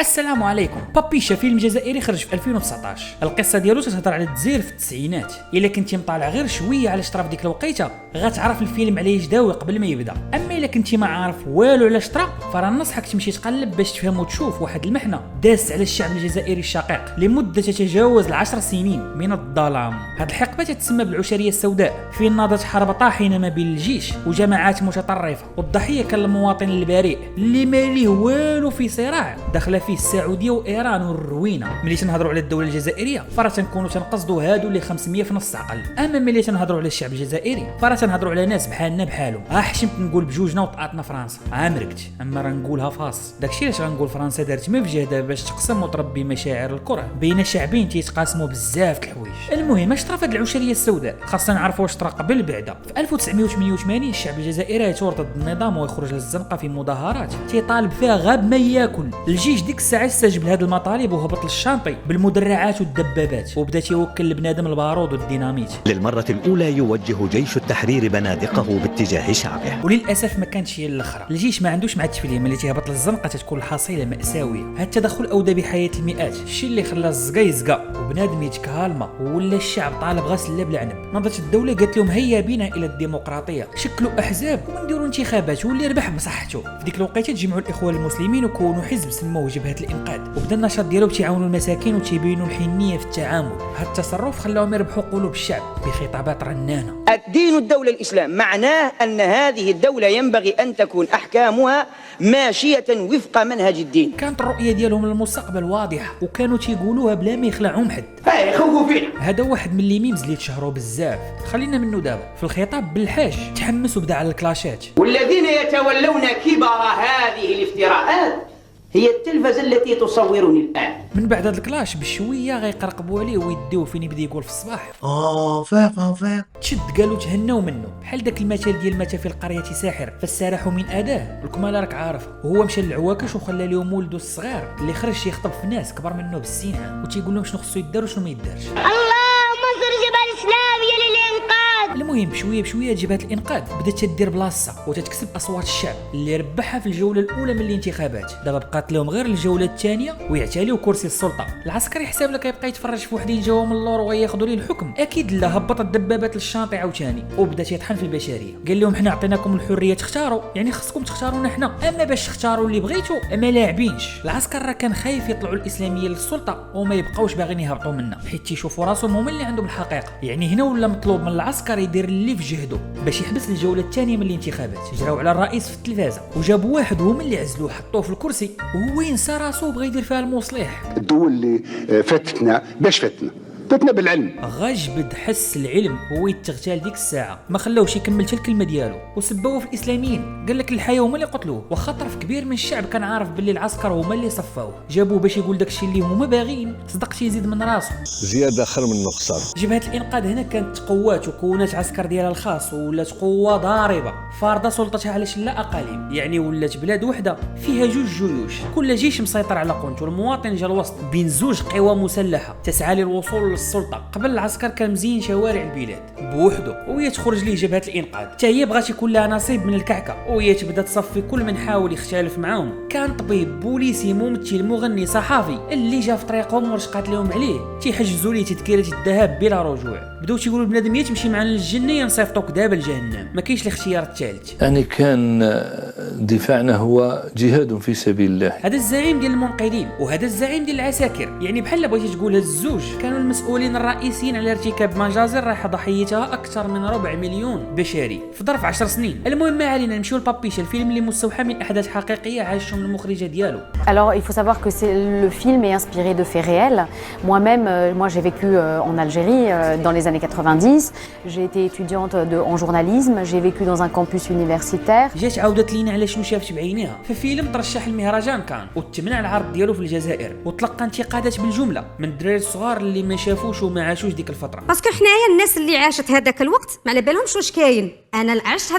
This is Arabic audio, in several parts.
السلام عليكم. بابيشا فيلم جزائري خرج في 2019. القصه ديالو تهضر على الجزائر في التسعينات. الا كنتي مطالع غير شويه على شطره في ديك الوقيته غتعرف الفيلم على يجداوي قبل ما يبدا. اما الا كنتي ما عارف والو على شطره فراه ننصحك تمشي تقلب باش تفهم وتشوف واحد المحنه داز على الشعب الجزائري الشقيق لمده تتجاوز 10 سنين من الظلام. هذه الحقبه تتسمى بالعشريه السوداء، فين ناضت حرب طاحنه ما بين الجيش وجماعات متطرفه، والضحيه كان المواطن البريء اللي ما ليه والو في صراع داخله فيه السعوديه وايران والروينه. ملي تنهضروا على الدوله الجزائريه فراه تنكونوا تنقصدوا هادو اللي 500 في نص عقل. اما ملي تنهضروا على الشعب الجزائري فراه تنهضروا على ناس بحالنا بحالهم. حشمت نقول بجوجنا وطاطنا فرنسا عامركت، اما راه نقولها فاص. داكشي علاش غنقول فرنسا دارت ما بجهدها باش تقسم وتربي مشاعر الكره بين شعبين تيتقاسموا بزاف د الحوايج. المهم اش طرا في هذه العشريه السوداء؟ خاصنا نعرفوا واش طرا قبل بعدا. في 1988 الشعب الجزائري يثور ضد النظام ويخرج للزنقه في مظاهرات تيطالب فيها غاب ما ياكل. الجيش ديك الساعه استجاب لهذه المطالب وهبط للشانطي بالمدرعات والدبابات وبدا يوكل لبنادم البارود والديناميت. للمره الاولى يوجه جيش التحرير بنادقه باتجاه شعبه، وللاسف ما كانش هي الاخرى. الجيش ما عندوش مع التفليه، ملي تيهبط للزنقه تتكون الحصيله ماساويه. هذا التدخل اودى بحياه المئات، الشيء اللي خلى الزقا يزقا وبنادم يتكهالما ولا الشعب طالب غسل بلا عنب. نضت الدوله قالت لهم هيا بنا الى الديمقراطيه، شكلوا احزاب ونديروا انتخابات واللي ربح بصحته. في ديك الوقيته تجمعوا الاخوان المسلمين وكونوا حزب سموه جبهه الانقاذ، وبدا النشاط ديالو تيعاونوا المساكين وتيبينوا الحنيه في التعامل. هذا التصرف خلاهم يربحوا قلوب الشعب بخطابات رنانه. الدين الدولة الإسلام معناه أن هذه الدولة ينبغي أن تكون أحكامها ماشية وفق منهج الدين. كانت الرؤية ديالهم للمستقبل واضحة وكانوا تيقولوها بلا ما يخلعهم حد. خوفوا فينا. هذا واحد من اللي ميمز اللي تشهروا بزاف، خلينا منه دابا. في الخطاب بالحاج تحمس وبدا على الكلاشات. والذين يتولون كبر هذه الافتراءات هي التلفزة التي تصورني الآن. من بعد هذا الكلاش بشويه غيقرقبوا عليه ويديوه فين يبدا يقول في الصباح فاق تشد قالوا تهناو منه، بحال داك المثل ديال متى في القريه ساحر فالسارح من اداه. الكمال راك عارف، وهو مشى للعواكش وخلى لهم ولده الصغير اللي خرج يخطب في ناس كبر منه بالسين عام وتيقول لهم شنو خصو يدار وشنو ما يدارش. اللهم انصر جبهة الإسلامية للإنقاذ. المهم بشويه بشويه جبهه الانقاذ بدات تدير بلاصه وتتكسب اصوات الشعب اللي ربحها في الجوله الاولى من الانتخابات. دابا بقات لهم غير الجوله الثانيه ويعتاليو كرسي السلطه. العسكري حساب لك يبقى يتفرج في وحدين جاوا من اللور وياخذوا ليه الحكم؟ اكيد لا. هبط الدبابات للشاطئ عاوتاني وبدا يطحن في البشريه. قال لهم حنا عطيناكم الحريه تختاروا، يعني خصكم تختارونا حنا، اما باش تختاروا اللي بغيتوا ما لاعبينش. العسكر راه كان خايف يطلعوا الاسلاميه للسلطه وما يبقاوش باغيين يهبطوا منها حيت تيشوفوا راسهم هما اللي عندهم الحقيقه. يعني هنا ولا مطلوب من العسكر يدير اللي في جهده باش يحبس الجوله الثانيه من الانتخابات. جراو على الرئيس في التلفازه وجابوا واحد هما اللي عزلوه حطوه في الكرسي وهو ينسى راسو بغى يدير فيها المصلح. الدول اللي فاتتنا باش فاتنا بالعلم. غجبد حس العلم هو يتغتال ديك الساعه، ما خلاوش يكمل حتى الكلمه ديالو وسبوه في الاسلاميين. قال لك الحياه هما اللي قتلوه، وخا طرف كبير من الشعب كان عارف باللي العسكر هما اللي صفاوه. جابوه باش يقول داكشي اللي هما باغيين، صدق يزيد من راسه زياده خير من نقصان. جبهه الانقاذ هنا كانت قوات وكونات عسكر ديالها الخاص ولات قوه ضاربه فارضه سلطتها على شله اقاليم. يعني ولات بلاد وحده فيها جوج جيوش، كل جيش مسيطر على قنت والمواطن جا الوسط بين زوج قوى مسلحه تسعى للوصول للسلطه. قبل العسكر كان مزين شوارع البلاد بوحده وهي تخرج ليه جبهه الانقاذ حتى هي بغات يكون لها نصيب من الكعكه وهي تبدا تصفي كل من حاول يختلف معاهم. كان طبيب بوليسي ممثل مغني صحافي اللي جا في طريقهم ورشقات لهم عليه تيحجزوا ليه تذكره الذهاب بلا رجوع. بداو تيقولوا بنادم يا تمشي معنا للجنه يا نصيفطوك دابا لجهنم، ما كاينش الاختيار الثالث. يعني كان دفاعنا هو جهاد في سبيل الله. هذا الزعيم ديال المنقذين وهذا الزعيم ديال العساكر، يعني بحال بغيتي تقول هاد الزوج كانوا المسؤولين الرئيسيين على ارتكاب مجازر راح ضحيتها اكثر من 4 مليون بشري في ظرف 10 سنين. المهم ما علينا نمشيو لبابيشا، الفيلم اللي مستوحى من احداث حقيقيه عاشهم المخرجه ديالو. Alors il faut savoir que le film est inspiré de faits réels. Moi-même, j'ai vécu en Algérie dans les années 90. J'ai été étudiante en journalisme. J'ai vécu dans un campus universitaire. جات عاودت لينا على شنو شافت بعينيها. في فيلم ترشح المهرجان كان وتمنع العرض ديالو في الجزائر وتلقى انتقادات بالجمله من الدراري الصغار اللي ما شافوش وما عاشوش ديك الفتره. باسكو حنايا الناس اللي عاشت هذاك الوقت ما على بالهمش واش كاين. انا عشت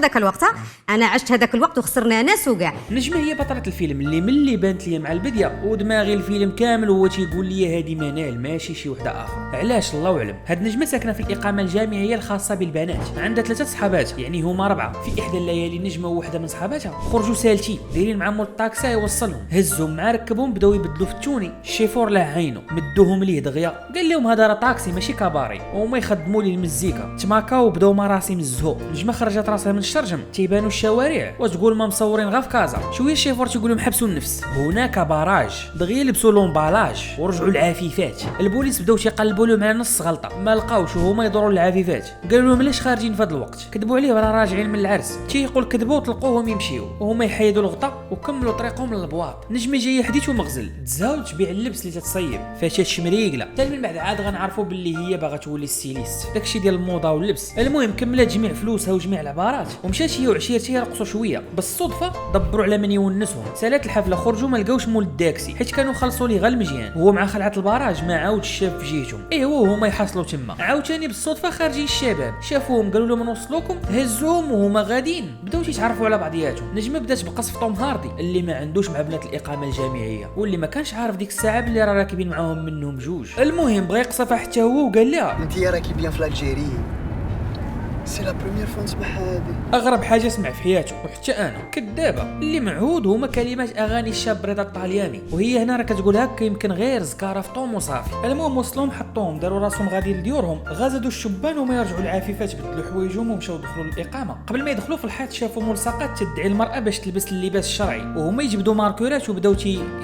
هذاك الوقت، وخسرنا ناس وكاع. نجمة هي بطلة الفيلم اللي ملي بانت لي مع البدايه ودماغي الفيلم كامل هو تيقول لي هذه منال ماشي شي وحده اخر. علاش الله اعلم. هاد نجمة ساكنه في الاقامه الجامعيه الخاصه بالبنات، عندها 3 صحابات يعني هما 4. في احدى الليالي نجمة ووحده من صحاباتها خرجوا سالتين دايرين مع مول الطاكسي يوصلهم، هزهم مع ركبهم بداو يبدلوا في التوني. الشيفور له عينه مدوهم ليه دغيا قال لهم هذا راه طاكسي ماشي كباري، وهما يخدموا لي المزيكا. تماكاو وبداو مراسم الزهو. نجمة خرجت راسها من الشرجم تيبانوا الشوارع وتقول ما مصورين غير في كازا. شويه الشيفور تيقول لهم حبسوا النفس، هناك باراج. دغيا لبسوا لومبالاج ورجعوا العفيفات. البوليس بداو تيقلبوا لهم على نص غلطه، ما لقاوش وهما يدوروا للعفيفات. قالوا لهم علاش خارجين في هذا الوقت؟ كذبوا عليه راه راجعين من العرس. تيقول كذبوا وطلقوهم يمشيو، وهما يحيدوا الغطا وكملوا طريقهم للبواط. نجمة جايه حديت ومغزل تزاول تبيع اللبس اللي تتصيب فاشات شمريقله. حتى من بعد عاد غنعرفوا باللي هي باغا تولي ستيليست، داكشي ديال الموضه واللبس. المهم كملت جميع فلوسها وجميع العبارات ومشات هي وعشيرتها يرقصوا شويه. بالصدفه دبروا على من يونسهم. سالات الحفله خرجوا ما لقاوش مول الداكسي حيت كانوا خلصوا ليه غير المزيان، هو مع خلعه البراج ما عاودش شاف في جهتهم. ايوا هما يحصلوا تما. عاوتاني بالصدفه خارجين الشباب شافوهم قالوا لهم نوصلوكم، هزوهم وهما غاديين بداو يتعرفوا على بعضياتهم. نجمة بدات بقصف توم هاردي اللي ما عندوش مع بنات الاقامه الجامعيه واللي ما كانش عارف ديك الساعه باللي راه راكبين معاهم منهم جوج. المهم بغى يقصفها حتى هو وقال لها انت راكي بيان في الجيري، سي لا بروميير فوا نسمع هذه. اغرب حاجه سمع في حياته وحتى انا كذابه. اللي معهود هما كلمات اغاني الشاب رضا الطالياني، وهي هنا راه كتقول هكا يمكن غير زكاره في طوم وصافي. المهم وصلوهم حطوهم داروا راسهم غادي لديورهم، غازدوا الشبان وما يرجعوا العفيفات بدلوا حوايجهم ومشاو دخلوا للاقامه. قبل ما يدخلوا في الحيط شافوا ملصقات تدعي المراه باش تلبس اللباس الشرعي، وهما يجبدوا ماركورات وبداو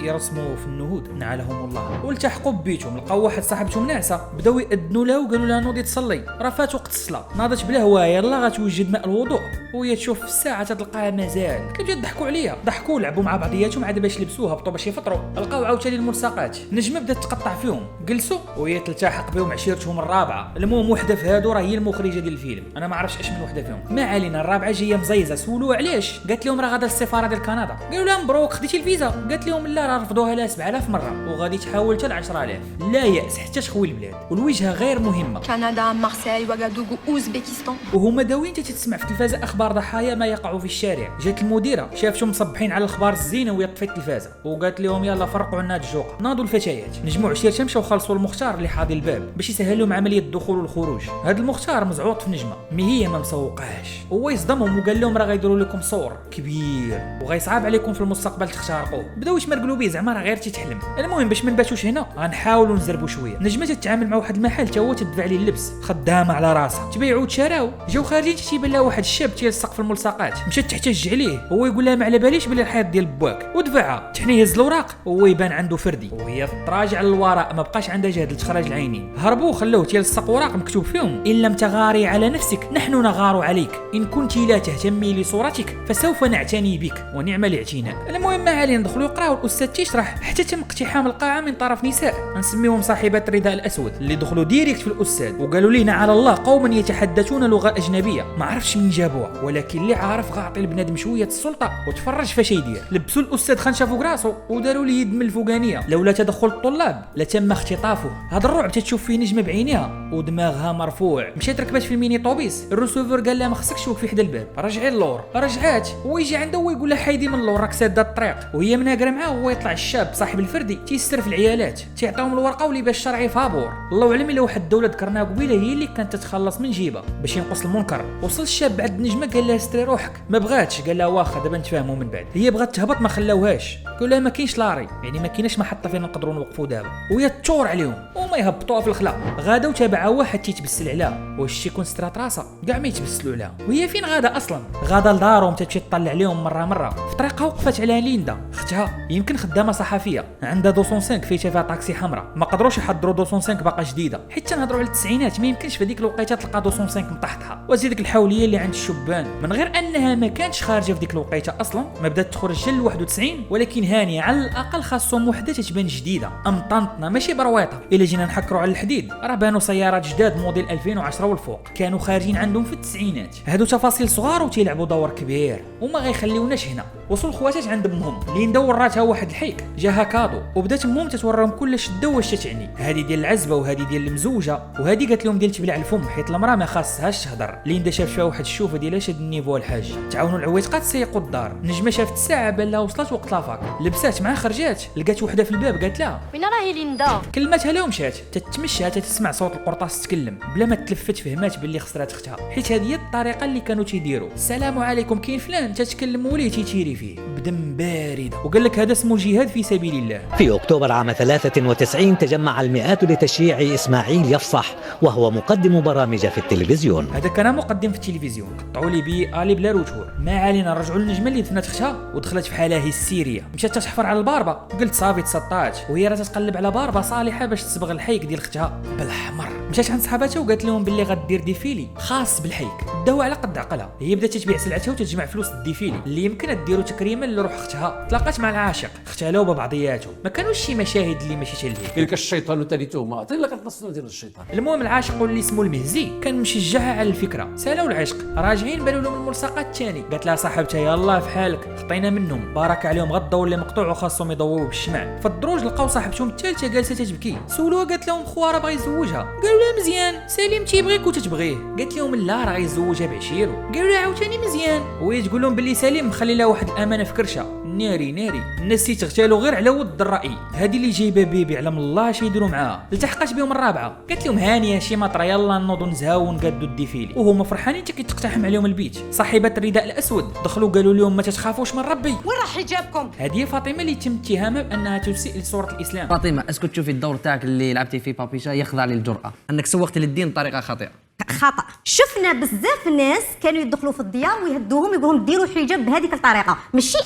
يرسموا في النهود نعلهم الله. والتحقوا ببيتهم لقاو واحد صاحبتهم ناعسه، بداو يأذنوا لها وقالوا لها نوضي تصلي، راه فات وقت الصلاه. ناضت بلا هوايه يلا غتوجد ماء الوضوء، وهي تشوف في الساعه تلقاها مازال. كيبداو يضحكوا عليها، ضحكوا لعبوا مع بعضياتهم عاد باش لبسوها هبطوا باش يفطروا. لقاو عاوتاني الملصقات. نجمة بدات تقطع فيهم، جلسوا وهي تلتحق بهم عشيرتهم الرابعه. المهم وحده في هادو راه هي المخرجه ديال الفيلم، انا ما عرفتش اش من وحده فيهم. ما علينا. الرابعه جايه مزيزه، سولوها علاش، قالت لهم راه غادا للسفاره ديال كندا. قالوا لها مبروك خديتي الفيزا، قالت لهم لا راه رفضوها لها 7000 مره وغادي تحاول حتى ل 10000. لا ياس حتى تخوي البلاد والوجهه غير مهمه. كندا، مارسيل، وغادوغو، اوزبكستان. وهما داوين تتسمع في التلفازه اخبار ضحايا ما يقع في الشارع. جات المديره شافتهم مصبحين على الاخبار الزينه وهي طفيت التلفازه وقالت لهم يلا فرقوا عنا هاد الجوقه. ناضوا الفتيات نجموا عشيرتها مشاو خلصوا المختار اللي حاضي الباب باش يسهل لهم عمليه الدخول والخروج. هاد المختار مزعوط في نجمه مي هي ما مسوقاش، هو يصدمهم وقال لهم راه غيديروا لكم صور كبير وغيصعب عليكم في المستقبل تختارقوه. بداو يتمرقلوا بيه زعما راه غير تتحلم. المهم باش ما نباتوش هنا غنحاولوا نزربوا شويه. نجمه تتعامل مع واحد المحل تا هو تدفع عليه اللبس، خدامه على راسها تبيعوا وتشراو. جاو خارجين تيبان لها واحد الشاب تيلصق في الملصقات، مشات تحتج عليه هو يقول لها ما على باليش بلي الحيط ديال باك ودفعها. تحني يهز الاوراق وهو يبان عنده فردي وهي تراجع للوراء ما بقاش عندها جهد لتخرج العينين. هربوا خلوه تيلصق اوراق مكتوب فيهم ان لم تغاري على نفسك نحن نغار عليك، ان كنت لا تهتمي لصورتك فسوف نعتني بك ونعم الاعتناء. المهم ما علينا ندخلوا يقراو. الاستاذ تيشرح حتى تم اقتحام القاعه من طرف نساء نسميهم صاحبات الرداء الاسود اللي دخلوا ديريكت في الاستاذ وقالوا لينا على الله قوم يتحدثون لغه اجنبيه ما عرفش من جابوها، ولكن اللي عارف غاعطي البنادم شويه السلطه وتفرج فاش يدير. لبسوا الاستاذ خنشه فوق راسو وداروا ليه يد من الفوقانيه. لولا تدخل الطلاب لتم اختطافه. هذا الرعب تتشوف فيه نجمه بعينيها ودماغها مرفوع. مشات ركبت في الميني طوبيس، الرسوفر قال لها ما خصكش توقفي حدا الباب، رجعي اللور. رجعات هو يجي عنده ويقول لها حيدي من اللور راك ساده الطريق، وهي مناقره معاه وهو يطلع الشاب صاحب الفردي تيستر في العيالات تيعطيهم الورقه ولباس شرعي فابور. الله اعلم الا واحد الدوله ذكرناها قبيله هي اللي كانت تتخلص من جيبه باش ينقص المنكر. وصل الشاب بعد النجمه قال لها استري روحك، ما بغاتش قال لها واخا دابا نتفاهموا من بعد. هي بغات تهبط ما خلاوهاش، قال لها ما كاينش لاري يعني ما كايناش محطه فين نقدروا نوقفوا دابا، وهي تشور عليهم وما يهبطوها في الخلا. غادا وتابعها واحد تيتبسل عليها، واش يكون سترات راسها كاع ما يتبسلوا عليها. وهي فين غادا اصلا؟ غادا لدارهم تمشي تطلع عليهم مره. في طريقها وقفت على ليندا اختها يمكن خدامه صحفيه عندها 205 فيها طاكسي حمراء. ما قدروش يحضروا 205 باقا جديده حيت نهضروا على التسعينات ما يمكنش في هذيك الوقيته تلقى 205 مطحطحه. وزيد ديك الحوليه اللي عند الشبان من غير انها ما كانتش خارجه في ديك الوقيته اصلا، ما بدات تخرج حتى ل 91. ولكن هانيه على الاقل خاصهم وحده تتبان جديده امطنطنه ماشي برويطه. الا جينا نحكروا على الحديد راه بانوا سيارات جداد موديل 2010 والفوق كانوا خارجين عندهم في التسعينات. هادو تفاصيل صغار وتيلعبوا دور كبير وما غيخليوناش هنا. وصلوا الخواتات عند امهم اللي ندور راتها واحد الحيك جاها كادو، وبدات امهم تتوريهم كل شده واش تعني. هذه ديال العزبه وهذه ديال المزوجه وهذه قالت لهم ديال تبلع الفم حيت المراه ما خاصهاش تهضر. ليندا شاف فيها واحد الشوفه ديالها شاد النيفو الحاج. تعاونوا العويتقات سيقوا الدار. نجمه شافت الساعه بان لها وصلت وقت لافاك، لبسات معاه خرجات، لقات وحده في الباب قالت لها وين راهي ليندا؟ كلماتها لها ومشات. تتمشى تسمع صوت القرطاس تتكلم، بلا ما تلفت فهمات باللي خسرات اختها، حيت هذه هي الطريقه اللي كانوا تيديروا. السلام عليكم، كاين فلان، تتكلم وليه تيتيري فيه بدم بارد وقال لك هذا اسمه جهاد في سبيل الله. في أكتوبر عام 93 تجمع المئات لتشييع إسماعيل يفصح، وهو مقدم برامج في التلفزيون. هذا كان مقدم في التلفزيون، قطعوا لي بي الي بلا روتور. ما علينا، نرجعوا للنجمه اللي دفنت اختها ودخلت في حالها هستيريه. مشات تحفر على الباربه، قلت صافي تسطات، وهي راه تتقلب على باربه صالحه باش تصبغ الحيك ديال اختها بالحمر. مشات عند صحاباتها وقالت لهم باللي غدير ديفيلي خاص بالحيك، داو على قد عقلها. هي بدات تبيع سلعتها وتجمع فلوس الديفيلي اللي يمكن ديروا تكريما لروح اختها. تلاقات مع العاشق، اختلوا ببعضياتهم، ما كانوش شي مشاهد اللي ماشي ليه. قال لك الشيطان ثالثهما، الا كتنصلوا ديال الشيطان. المهم العاشق اللي اسمه المهزي كان مشجعها على الفكره. سالاو العشق، راجعين بالوا لهم الملصقات الثاني. قالت لها صاحبتها يلاه في حالك، خطينا منهم، بارك عليهم غدا اللي مقطوع وخاصهم يضووا بالشمع. في الدروج لقاو صاحبتهم الثالثه جالسه تتبكي. سولوها قالت لهم خواره بغى يزوجها. قالوا لها مزيان، سليم تيبغيك وتتبغيه. قالت لهم لا راه يزوجها بعشيرو. قالوا لها عاوتاني مزيان، وهي تقول لهم باللي سليم مخلي لها واحد الامانه في كرشه. ناري ناري، الناس تيغتالوا غير على ود الراي. هذه اللي جايبه بيبي علم الله اش يديروا معاها. التحقات بهم الرابعه، قالت لهم هانيه شي مطره، يلا نوضوا نزهاو ونقادوا الديفيلي. وهما فرحانين كيتقتحم عليهم البيت. صاحبات الرداء الاسود دخلوا قالوا لهم ما تتخافوش من ربي. وين راح حجابكم؟ هذه فاطمه اللي تم اتهامها بانها تسيء لصوره الاسلام. فاطمه، اسكو تشوفي الدور تاعك اللي لعبتي فيه بابيشا يخضع للجرأه، انك سوقتي للدين بطريقه خاطئه. خطأ. شفنا بزاف ناس كانوا يدخلوا في الديار ويهدوهم يقولهم ديروا حجاب بهذيك الطريقه، ماشي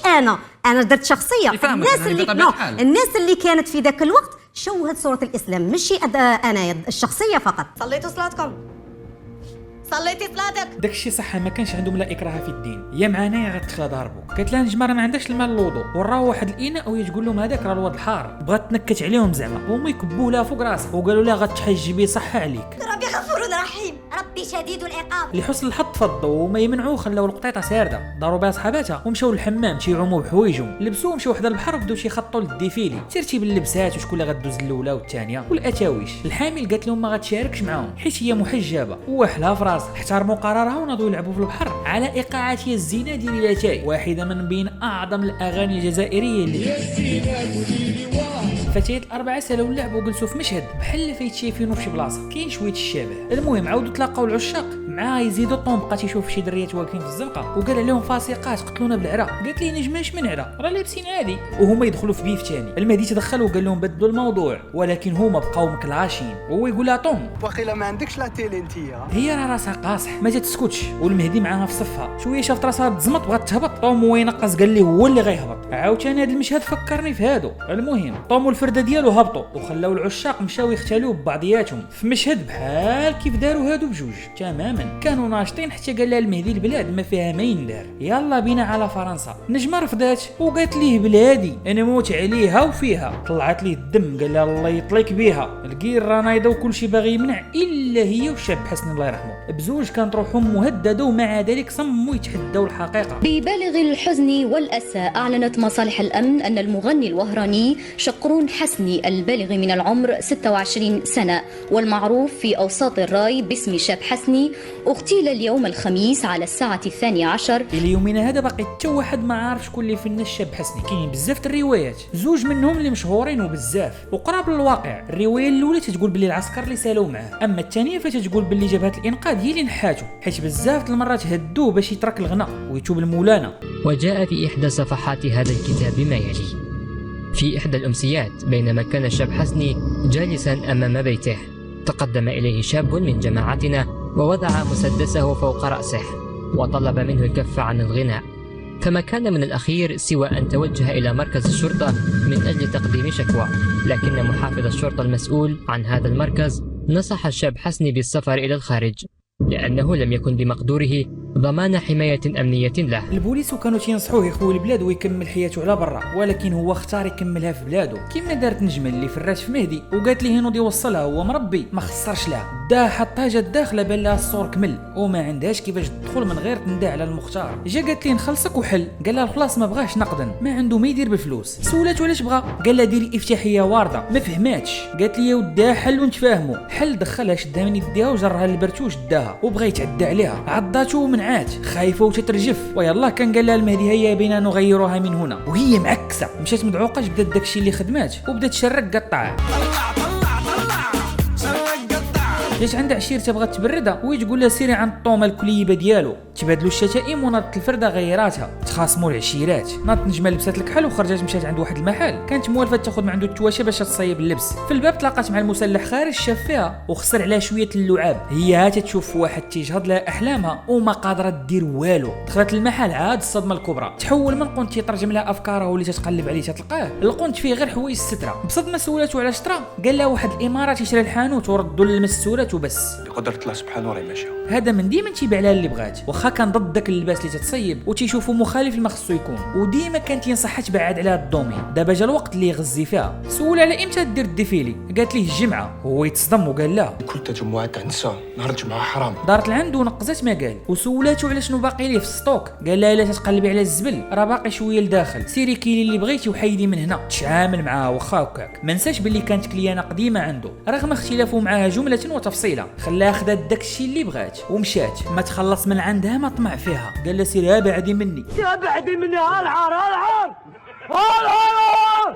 انا درت شخصيه. الناس اللي كانت في ذاك الوقت شوهت صوره الاسلام، ماشي انا الشخصيه فقط. صليتوا صلاتكم؟ صليتي صلاتك؟ داكشي صح، ما كانش عندهم لا اكراه في الدين. يا معانا يا غتخلا ضاربو. قالت لها نجمه راه ما عندهاش الماء للوضوء، وراو واحد الاناء وهي تقول لهم هذاك راه الواد الحار. بغات تنكت عليهم زعما، هما يكبوا لها فوق راسها وقالوا لها غتحجبي صح عليك. ربي غفور رحيم، ربي شديد العقاب. لحسن الحظ تفضوا وما يمنعوا، خلاو القطيطه سارده، داروا بها صحاباتها ومشاو للحمام تيعوموا بحوايجهم، لبسوا ومشاو حدا البحر وبداو تيخطوا للديفيلي، ترتيب اللبسات وشكون اللي غدوز الاولى والثانيه والاتاويش. الحامل قالت لهم ما غتشاركش معاهم حيت هي محجبه وواحلها في راسها. احترموا قرارها وناضوا يلعبوا في البحر على ايقاعات هي الزينه ديال لاتاي، واحده من بين اعظم الاغاني الجزائريه اللي فتيات الاربعه سالوا اللعب وجلسوا في مشهد بحال فايتشايفينو في شي بلاصه كاين شويه الشبه. المهم عاودوا تلاقاو العشاق معاه يزيدوا طون، بقى تيشوف شي دريات واقفين في الزنقه وقال عليهم فاسقات قتلونا بالعرا. قالت لي نجماش من عرا، راه لابسين عادي. وهما يدخلوا في بيف ثاني. المهدي تدخل وقال لهم بدلوا الموضوع، ولكن هما بقاو مكلاشين. وهو يقول لها طون واقيلا ما عندكش لا تيلي انتيا. هي راه راسها قاصح ما تسكتش، والمهدي معاها في صفها. شويه شافت راسها تزمط بغات تهبط، طوم هو ينقص قال لي هو اللي غيهبط. عاوتاني هذا المشهد فكرني في هادو. المهم طوم والفرده ديالو هبطوا وخلاو العشاق مشاو يختالوا ببعضياتهم في مشهد بحال كيف داروا هادو بجوج تماما. كانوا ناشطين حتى قال لها المهدي البلاد ما فيها ما يندار، يلا بينا على فرنسا. نجمه رفضات وقالت ليه بلادي انا موت عليها وفيها. طلعت ليه الدم قال لها الله يطليك بها. الكير راه نايضه وكل شيء باغي يمنع الا هي والشاب حسن الله يرحمه. بزوج كانت روحهم مهدده ومع ذلك صموا يتحدوا الحقيقه. ببالغ الحزن والاسى اعلنت مصالح الامن ان المغني الوهراني شقرون حسني البالغ من العمر 26 سنه والمعروف في اوساط الراي باسم شاب حسني اغتيل اليوم الخميس على الساعه 12. الى يومنا هذا باقي حتى واحد ما عارف شكون اللي فن الشاب حسني. كاينين بزاف الروايات، زوج منهم اللي مشهورين وبزاف وقراب للواقع. الروايه الاولى تتقول باللي العسكر اللي سالوا معاه، اما الثانيه فتتقول باللي جبهه الانقاذ هي اللي نحاتو، حيت بزاف المرات هدوه باش يترك الغنى ويتوب المولانا. وجاء في احدى صفحات هذا الكتاب ما يلي: في إحدى الأمسيات بينما كان الشاب حسني جالسا أمام بيته تقدم إليه شاب من جماعتنا ووضع مسدسه فوق رأسه وطلب منه الكف عن الغناء، فما كان من الأخير سوى أن توجه إلى مركز الشرطة من أجل تقديم شكوى، لكن محافظ الشرطة المسؤول عن هذا المركز نصح الشاب حسني بالسفر إلى الخارج لأنه لم يكن بمقدوره ضمان حماية أمنية له. البوليس كانوا تينصحوه يخوي البلاد ويكمل حياته على برا، ولكن هو اختار يكملها في بلاده كيما دارت نجمه اللي فرات في مهدي وقالت ليه ينوض يوصلها هو مربي ما خسرش لها، دا حطها جات داخله بان لها الصور كمل وما عندهاش كيفاش تدخل من غير تندى على المختار. جا قالت ليه نخلصك وحل، قال لها خلاص ما بغاش نقدا، ما عنده ما يدير بالفلوس. سولاتو علاش بغا، قال لها ديري افتتاحيه وارده، ما فهماتش. قالت لي وداها حل ونتفاهموا. حل دخلها شدها من يديها وجرها للبرتوش داها وبغى يتعدى عليها، عضاتو ومنعات خايفه وتترجف. ويلا كان قال لها المهدي هيا بينا نغيروها من هنا، وهي معكسه مشات مدعوقه بدات داكشي اللي خدمات وبدات تشرك قطع. جات عندها عشيرتها بغات تبردها وهي تقول لها سيري عند الطومه الكليبه ديالو. تبادلوا الشتائم وناضت الفرده غيراتها، تخاصموا العشيرات. ناضت نجمه لبسات الكحل وخرجت مشات عند واحد المحل كانت موالفه تاخذ من عنده التواشى باش تصيب اللبس. في الباب تلاقات مع المسلح خارج شاف فيها وخسر عليها شويه اللعاب. هي هات تشوف واحد تيجهض لها احلامها وما قادره دير والو. دخلت المحل عاد الصدمه الكبرى، تحول من قنت يترجم لها افكارها واللي تتقلب عليه تلقاه القنت فيه غير حوايج الستره. بصدمه سولاتو على شطره، قال لها واحد الامارات يشري الحانوت وردوا للمسورات وبس. بقدرة الله سبحانه وتعالى ماشي. هذا من ديما تيبيع لها اللي بغات، واخا كان ضد داك اللباس اللي تتصيب وتيشوفوا مخالف لما خصو يكون، وديما كانت ينصحها تبعد على الدومين. دابا جا الوقت اللي يغزي فيها. سول على امتى دير الديفيلي، قالت ليه الجمعه. هو يتصدم وقال لها كل تجمعات انسى نهار الجمعه حرام. دارت لعند ونقزت ما قال، وسولاتو على شنو باقي ليه في السطوك. قال لها الا تتقلبي على الزبل راه باقي شويه لداخل، سيري كيلي اللي بغيتي وحيدي من هنا. تشامل معاه واخا هكاك، ما نساش باللي كانت كليانه قديمه عنده رغم اختلافه معاها جمله وتفصيله. خلاها خدات داكشي اللي بغات ومشات. ما تخلص من عندها ما طمع فيها، قال لها سيري بعدي مني، بعدي مني. هالعار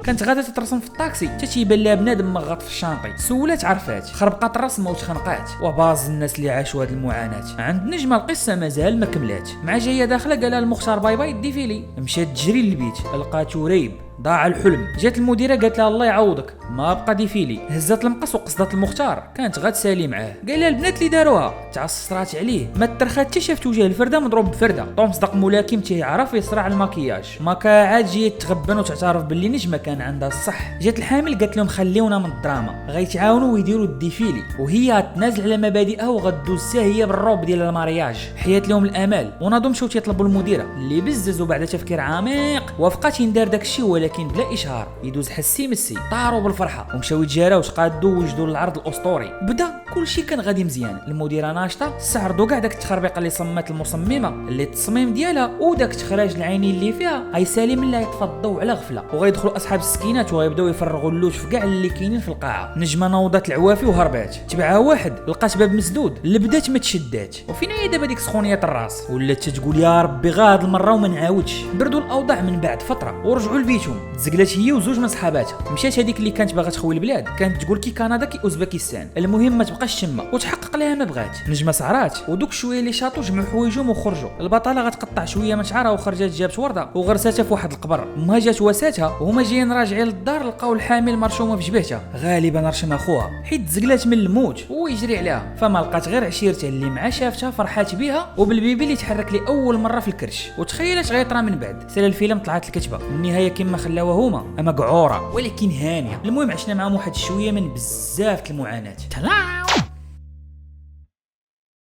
كانت غادا تترسم في الطاكسي تتيبان لها بنادم مغط في الشانطي. سولات عرفات، خربقات الرسمه وتخنقات. وباز الناس اللي عاشوا هذه المعاناه. عند نجمه القصه مازال ما كملات. مع جايه داخله قالها المختار باي باي ديفيلي. مشات تجري للبيت لقاتو ريب ضاع الحلم. جات المديره قالت لها الله يعوضك ما بقى ديفيلي. هزت المقص وقصدت المختار كانت غتسالي معاه. قال لها البنات اللي داروها تعصرات عليه ما ترخات حتى شافت وجه الفرده مضروب بفرده. طوم صدق ملاكم تيعرف يصرع الماكياج. ما عاد جيت تغبن وتعترف باللي نجمه كان عندها الصح. جات الحامل قالت لهم خليونا من الدراما غيتعاونوا ويديروا الديفيلي، وهي تنازل على مبادئها وغدوز هي بالروب ديال المارياج. حيات لهم الامال وناضوا مشاو تيطلبوا المديره اللي بززوا بعد تفكير عميق وافقات يندار داكشي ولكن بلا اشهار. يدوز حسي مسي طاروا بالفرحه ومشاو يتجاراو وتقادوا وجدوا العرض الاسطوري. بدا كلشي كان غادي مزيان. المديره ناشطه استعرضوا كاع داك التخربيقه اللي صمات المصممه اللي التصميم ديالها وداك التخراج العيني اللي فيها غيسالي من لا يطفى الضوء على غفله. وغيدخلوا اصحاب السكينات وغيبداو يفرغوا اللوت في كاع اللي كاينين في القاعه. نجمه نوضت العوافي وهربات. تبعها واحد لقات باب مسدود اللي بدات ما تشدات. وفين هي دابا ديك سخونيه الراس ولات تقول يا ربي غا هاد المره وما نعاودش. بردوا الاوضاع من بعد فتره ورجعوا لبيتهم. تزقلات هي وزوج من صحاباتها. مشات هذيك اللي كانت باغا تخوي البلاد كانت تقول كي كندا كي اوزبكستان. المهم ما تبقاش تما وتحقق لها ما بغات. نجمه سعرات ودوك شويه اللي شاطوا جمعوا حوايجهم وخرجوا. البطاله غتقطع شويه من شعرها وخرجت جابت ورده وغرساتها في واحد القبر. امها جات واساتها وهما جايين راجعين للدار لقاو الحامل مرشومه في جبهتها غالبا رشم اخوها حيت تزقلات من الموت ويجري عليها. فما لقات غير عشيرتها اللي مع شافتها فرحات بها وبالبيبي اللي تحرك لاول مره في الكرش. وتخيلت غيطرى من بعد. سال الفيلم طلعت الكتبه النهايه كما خلاوها هما اما قعوره ولكن هانيه. المهم عشنا معهم واحد شويه من بزاف المعاناه.